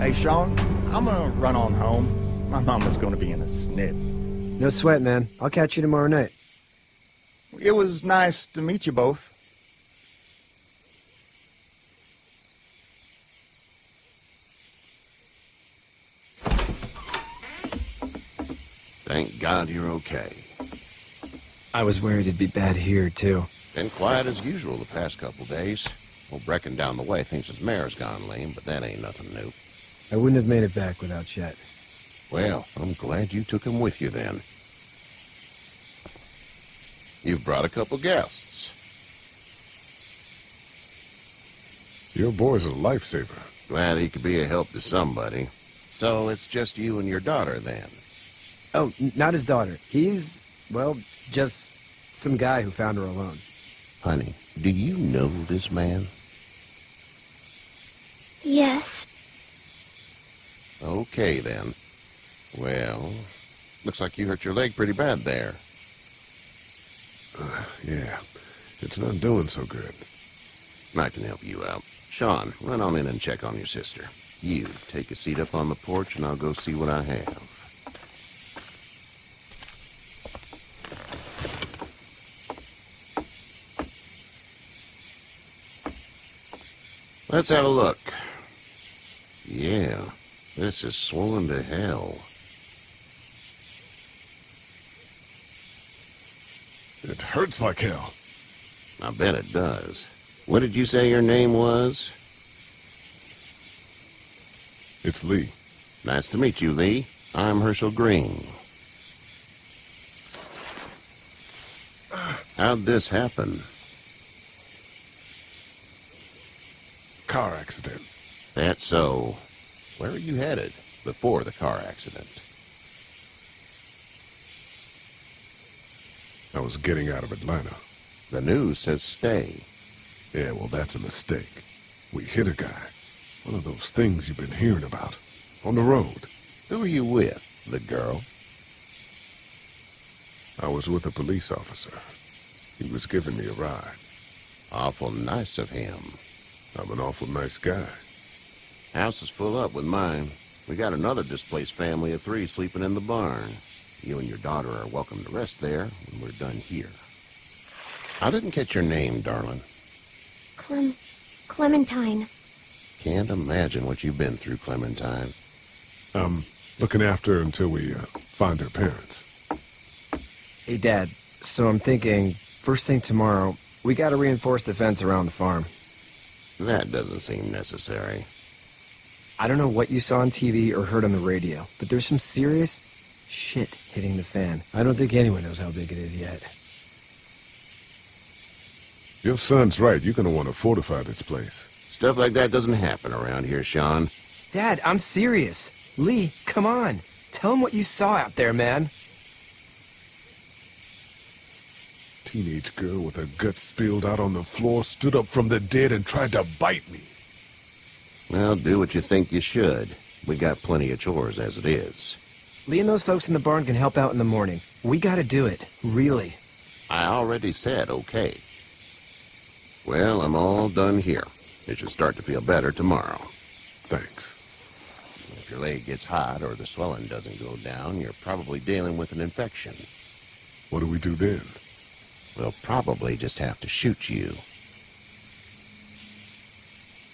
Hey, Sean, I'm gonna run on home. My mama's gonna be in a snit. No sweat, man. I'll catch you tomorrow night. It was nice to meet you both. Thank God you're okay. I was worried it'd be bad here, too. Been quiet as usual the past couple days. Old Brecken down the way thinks his mare's gone lame, but that ain't nothing new. I wouldn't have made it back without Chet. Well, I'm glad you took him with you then. You've brought a couple guests. Your boy's a lifesaver. Glad he could be a help to somebody. So it's just you and your daughter then? Oh, not his daughter. He's, well, just some guy who found her alone. Honey, do you know this man? Yes. Okay, then. Well, looks like you hurt your leg pretty bad there. Yeah, it's not doing so good. I can help you out. Sean, run on in and check on your sister. You, take a seat up on the porch and I'll go see what I have. Let's have a look. Yeah, this is swollen to hell. It hurts like hell. I bet it does. What did you say your name was? It's Lee. Nice to meet you, Lee. I'm Hershel Green. How'd this happen? Car accident. That's so. Where are you headed before the car accident? I was getting out of Atlanta. The news says stay. Yeah, well, that's a mistake. We hit a guy. One of those things you've been hearing about. On the road. Who are you with? The girl? I was with a police officer. He was giving me a ride. Awful nice of him. I'm an awful nice guy. House is full up with mine. We got another displaced family of 3 sleeping in the barn. You and your daughter are welcome to rest there when we're done here. I didn't catch your name, darling. Clementine. Can't imagine what you've been through, Clementine. I'm looking after her until we find her parents. Hey, Dad, so I'm thinking, first thing tomorrow, we gotta reinforce the fence around the farm. That doesn't seem necessary. I don't know what you saw on TV or heard on the radio, but there's some serious shit hitting the fan. I don't think anyone knows how big it is yet. Your son's right. You're gonna want to fortify this place. Stuff like that doesn't happen around here, Sean. Dad, I'm serious. Lee, come on. Tell him what you saw out there, man. Teenage girl with her guts spilled out on the floor stood up from the dead and tried to bite me. Well, do what you think you should. We got plenty of chores as it is. Lee and those folks in the barn can help out in the morning. We gotta do it. Really. I already said okay. Well, I'm all done here. You should start to feel better tomorrow. Thanks. If your leg gets hot or the swelling doesn't go down, you're probably dealing with an infection. What do we do then? We'll probably just have to shoot you.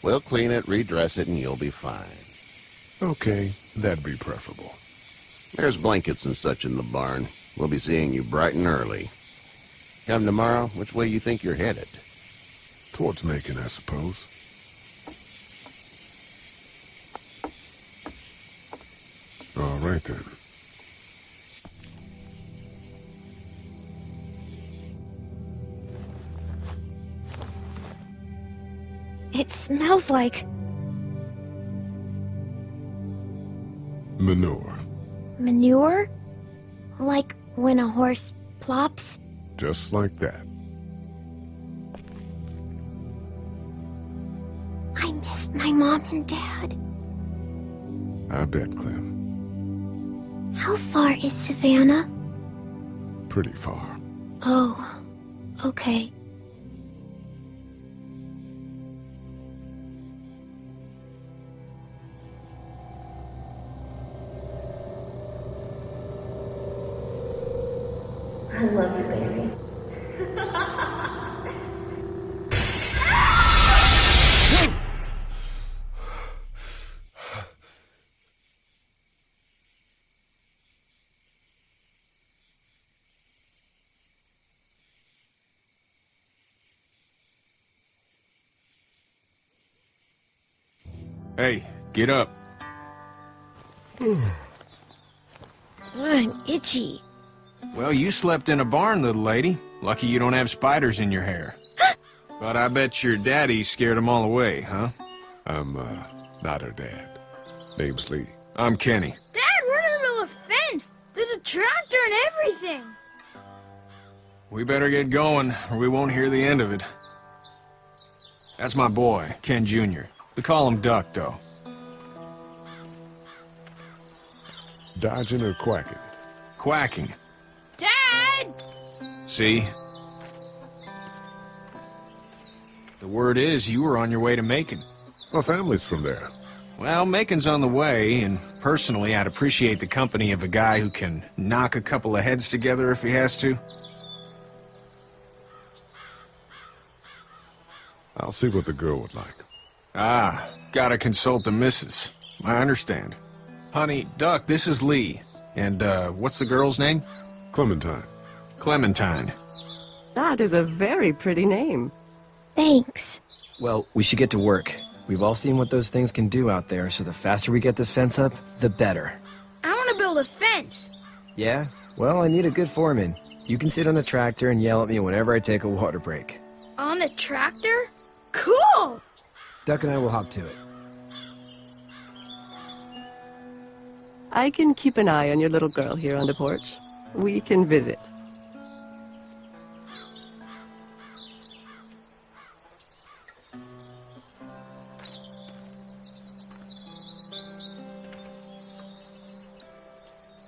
We'll clean it, redress it, and you'll be fine. Okay, that'd be preferable. There's blankets and such in the barn. We'll be seeing you bright and early. Come tomorrow, which way you think you're headed? Towards Macon, I suppose. All right, then. It smells like Manure. manure? Like when a horse plops? Just like that. I miss my mom and dad. I bet, Clem. How far is Savannah? Pretty far. Oh, okay. love you, baby. Hey, get up. I'm itchy. Well, you slept in a barn, little lady. Lucky you don't have spiders in your hair. But I bet your daddy scared them all away, huh? I'm, not her dad. Name's Lee. I'm Kenny. Dad, we're in the middle of a fence. There's a tractor and everything. We better get going, or we won't hear the end of it. That's my boy, Ken Jr. We call him Duck, though. Dodging or quacking? Quacking. Dad! See? The word is you were on your way to Macon. My family's from there. Well, Macon's on the way, and personally, I'd appreciate the company of a guy who can knock a couple of heads together if he has to. I'll see what the girl would like. Ah, gotta consult the missus. I understand. Honey, Duck, this is Lee. And, what's the girl's name? Clementine. Clementine. That is a very pretty name. Thanks. Well, we should get to work. We've all seen what those things can do out there, so the faster we get this fence up, the better. I want to build a fence. Yeah? Well, I need a good foreman. You can sit on the tractor and yell at me whenever I take a water break. On the tractor? Cool! Duck and I will hop to it. I can keep an eye on your little girl here on the porch. We can visit.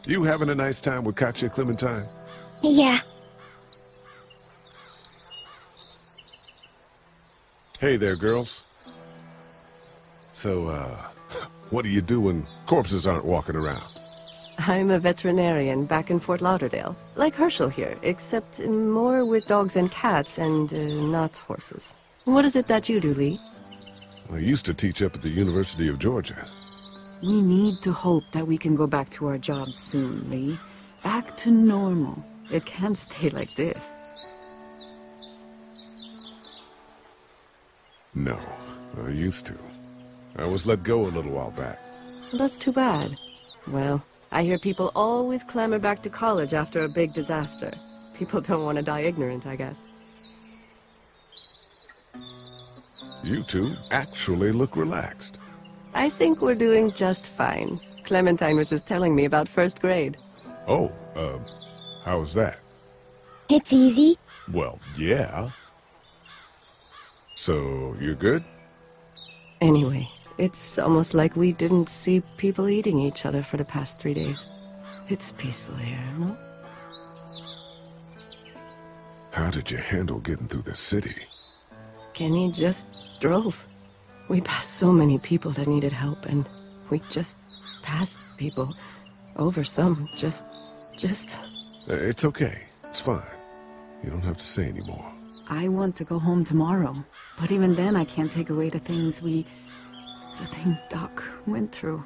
You having a nice time with Katya, Clementine? Yeah. Hey there, girls. So, what do you do when corpses aren't walking around? I'm a veterinarian back in Fort Lauderdale. Like Hershel here, except more with dogs and cats and not horses. What is it that you do, Lee? I used to teach up at the University of Georgia. We need to hope that we can go back to our jobs soon, Lee. Back to normal. It can't stay like this. No, I used to. I was let go a little while back. That's too bad. Well, I hear people always clamor back to college after a big disaster. People don't want to die ignorant, I guess. You two actually look relaxed. I think we're doing just fine. Clementine was just telling me about first grade. Oh, how was that? It's easy. Well, yeah. So, you're good? Anyway, it's almost like we didn't see people eating each other for the past 3 days. It's peaceful here, no? How did you handle getting through the city? Kenny just drove. We passed so many people that needed help, and we just passed people. Over some, just... It's okay. It's fine. You don't have to say any more. I want to go home tomorrow. But even then, I can't take away the things Doc went through.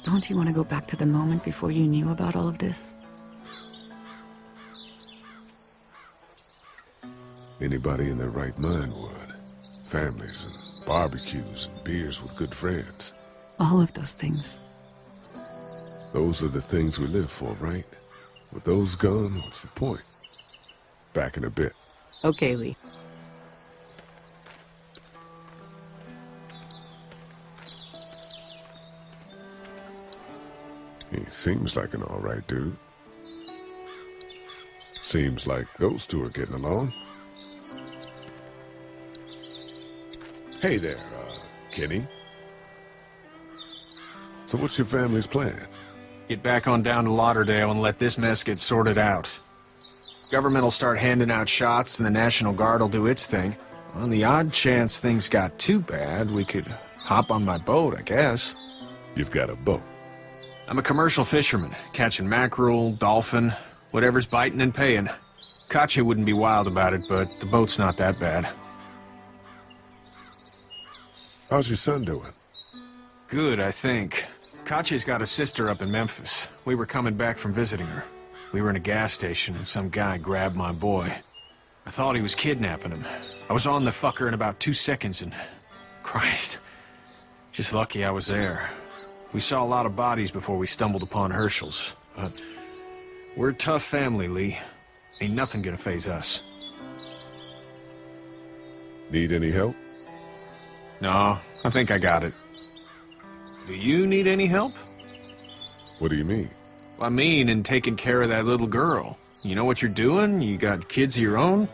Don't you want to go back to the moment before you knew about all of this? Anybody in their right mind would. Families and barbecues and beers with good friends. All of those things. Those are the things we live for, right? With those gone, what's the point? Back in a bit. Okay, Lee. He seems like an all right dude. Seems like those two are getting along. Hey there, Kenny. So what's your family's plan? Get back on down to Lauderdale and let this mess get sorted out. Government will start handing out shots and the National Guard will do its thing. On the odd chance things got too bad, we could hop on my boat, I guess. You've got a boat. I'm a commercial fisherman, catching mackerel, dolphin. Whatever's biting and paying. Katya wouldn't be wild about it, but the boat's not that bad. How's your son doing? Good, I think. Katya's got a sister up in Memphis. We were coming back from visiting her. We were in a gas station and some guy grabbed my boy. I thought he was kidnapping him. I was on the fucker in about 2 seconds and... Christ. Just lucky I was there. We saw a lot of bodies before we stumbled upon Hershel's. But we're a tough family, Lee. Ain't nothing gonna faze us. Need any help? No, I think I got it. Do you need any help? What do you mean? I mean, in taking care of that little girl. You know what you're doing? You got kids of your own?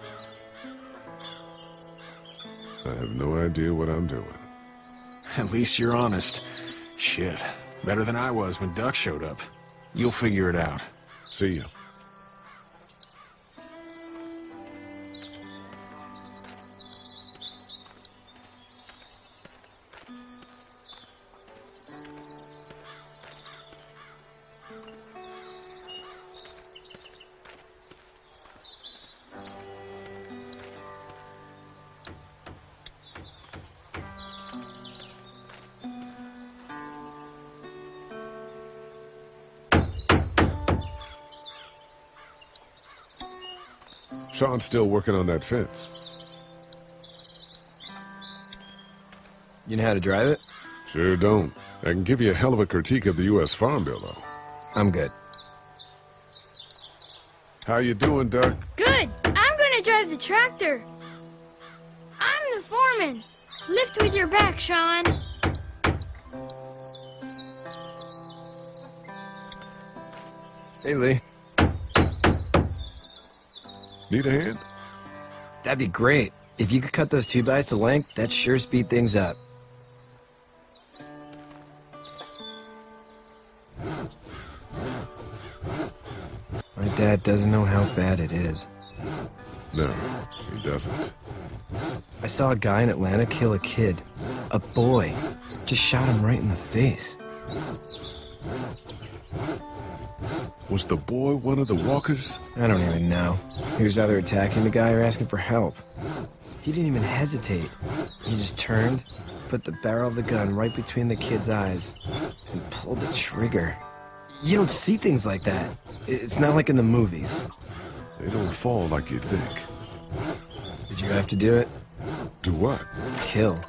I have no idea what I'm doing. At least you're honest. Shit. Better than I was when Duck showed up. You'll figure it out. See ya. Sean's still working on that fence. You know how to drive it? Sure don't. I can give you a hell of a critique of the U.S. Farm Bill, though. I'm good. How you doing, Duck? Good. I'm gonna drive the tractor. I'm the foreman. Lift with your back, Sean. Hey, Lee. Need a hand? That'd be great. If you could cut those 2x to length, that'd sure speed things up. My dad doesn't know how bad it is. No, he doesn't. I saw a guy in Atlanta kill a kid. A boy. Just shot him right in the face. Was the boy one of the walkers? I don't even know. He was either attacking the guy or asking for help. He didn't even hesitate. He just turned, put the barrel of the gun right between the kid's eyes, and pulled the trigger. You don't see things like that. It's not like in the movies. They don't fall like you think. Did you have to do it? Do what? Kill.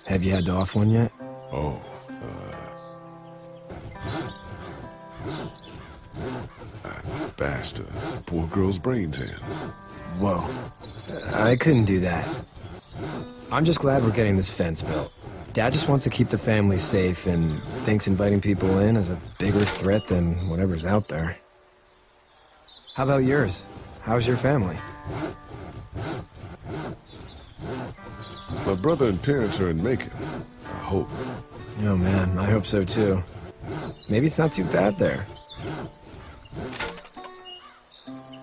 Have you had to off one yet? Oh, I bashed a poor girl's brains in. Whoa. I couldn't do that. I'm just glad we're getting this fence built. Dad just wants to keep the family safe and thinks inviting people in is a bigger threat than whatever's out there. How about yours? How's your family? My brother and parents are in Macon. I hope. Oh man, I hope so too. Maybe it's not too bad there.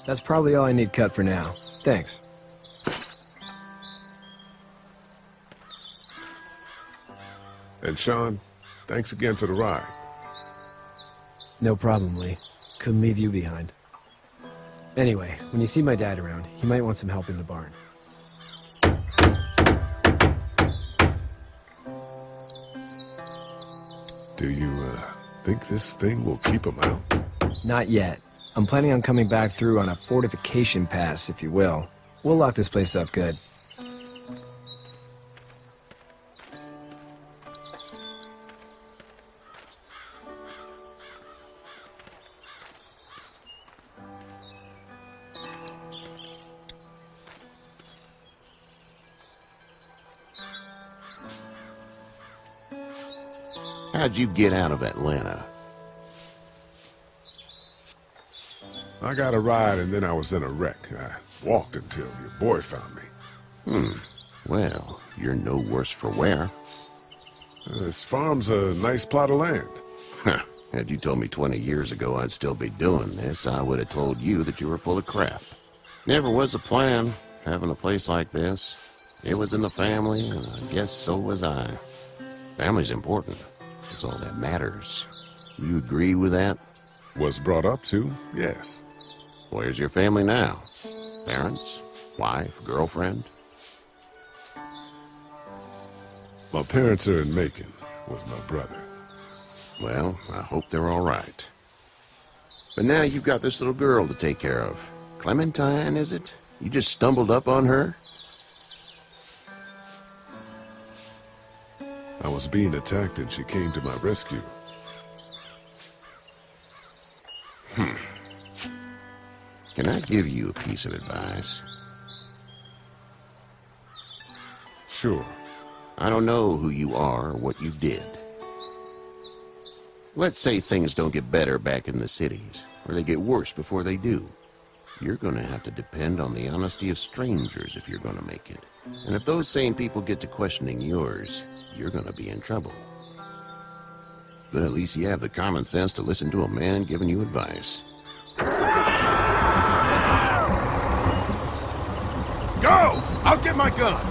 That's probably all I need cut for now. Thanks. And Sean, thanks again for the ride. No problem, Lee. Couldn't leave you behind. Anyway, when you see my dad around, he might want some help in the barn. Do you, think this thing will keep him out? Not yet. I'm planning on coming back through on a fortification pass, if you will. We'll lock this place up good. How'd you get out of Atlanta? I got a ride and then I was in a wreck. I walked until your boy found me. Well, you're no worse for wear. This farm's a nice plot of land. Huh. Had you told me 20 years ago I'd still be doing this, I would have told you that you were full of crap. Never was a plan, having a place like this. It was in the family, and I guess so was I. Family's important. It's all that matters. You agree with that? Was brought up to, yes. Where's your family now? Parents? Wife? Girlfriend? My parents are in Macon with my brother. Well, I hope they're all right. But now you've got this little girl to take care of. Clementine, is it? You just stumbled up on her? I was being attacked and she came to my rescue. Can I give you a piece of advice? Sure. I don't know who you are or what you did. Let's say things don't get better back in the cities, or they get worse before they do. You're gonna have to depend on the honesty of strangers if you're gonna make it. And if those same people get to questioning yours, you're gonna be in trouble. But at least you have the common sense to listen to a man giving you advice. Go! I'll get my gun.